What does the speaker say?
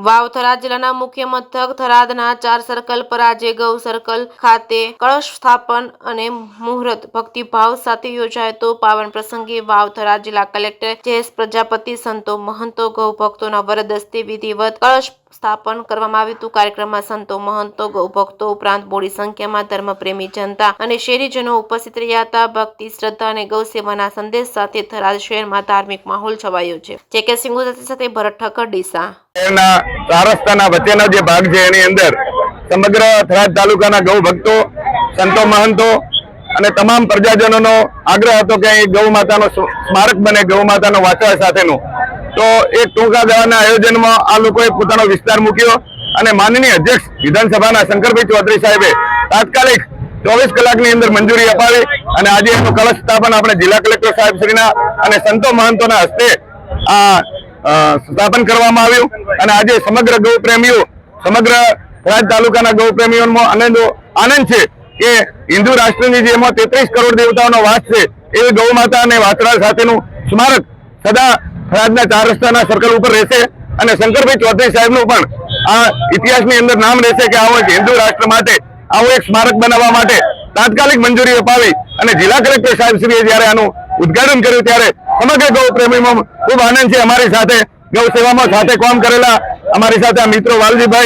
વાવ થરાદ જિલ્લાના મુખ્ય મથક થરાદના 4 સર્કલ પર આજે ગૌ સર્કલ ખાતે કળશ સ્થાપન અને મુહૂર્ત ભક્તિભાવ સાથે યોજાયો હતો। પાવન પ્રસંગે વાવ થરાદ જિલ્લા કલેક્ટર જયેશ પ્રજાપતિ, સંતો મહંતો, ગૌ ભક્તોના વરદ હસ્તે વિધિવત કળશ સ્થાપન કરવામાં આવ્યું હતું। કાર્યક્રમમાં સંતો મહંતો, ગૌ ભક્તો ઉપરાંત મોટી સંખ્યામાં ધર્મપ્રેમી જનતા અને શહેરીજનો ઉપસ્થિત રહ્યા હતા। ભક્તિ, શ્રદ્ધા અને ગૌ સેવાના સંદેશ સાથે થરાદ શહેરમાં ધાર્મિક માહોલ છવાયો છે। જે કે સિંગુ સાથે ભરત ઠક્કર, ડીસા। ચાર રસ્તાના વચ્ચેનો જે ભાગ છે એની અંદર સમગ્ર થરાદ તાલુકાના ગૌ ભક્તો, સંતો મહંતો અને તમામ પ્રજાજનોનો આગ્રહ હતો કે અહીં ગૌ માતાનો સ્મારક બને, ગૌ માતાનો વાંચવા સાથેનું। તો એક ટૂંકા ગાળાના આયોજનમાં આ લોકોએ પોતાનો વિસ્તાર મૂક્યો અને માનનીય અધ્યક્ષ વિધાનસભાના શંકરભાઈ ચૌધરી સાહેબે તાત્કાલિક 24 કલાકની અંદર મંજૂરી અપાવી અને આજે એનું કળશ સ્થાપન આપણે જિલ્લા કલેક્ટર સાહેબ શ્રીના અને સંતો મહંતોના હસ્તે સ્થાપન કરવામાં આવ્યું અને આજે સમગ્ર ગૌ પ્રેમીઓ, સમગ્ર થરાદ તાલુકાના ગૌ પ્રેમીઓમાં આનંદ છે કે હિન્દુ રાષ્ટ્રની જેમાં 33 કરોડ દેવતાઓનો વાસ છે એવી ગૌ માતા અને વાછરડા સાથેનું સ્મારક સદા થરાદના 4 રસ્તાના સર્કલ ઉપર રહેશે અને શંકરભાઈ ચૌધરી સાહેબનું પણ આ ઇતિહાસની અંદર નામ રહેશે કે આવો એક હિન્દુ રાષ્ટ્ર માટે આવું એક સ્મારક બનાવવા માટે તાત્કાલિક મંજૂરી અપાવી અને જિલ્લા કલેક્ટર સાહેબશ્રીએ જ્યારે આનું ઉદ્ઘાટન કર્યું ત્યારે સમગ્ર ગૌ પ્રેમીમાં ખૂબ આનંદ છે। અમારી સાથે ગૌ સેવામાં સાથે કામ કરેલા અમારી સાથે મિત્રો વાલજીભાઈ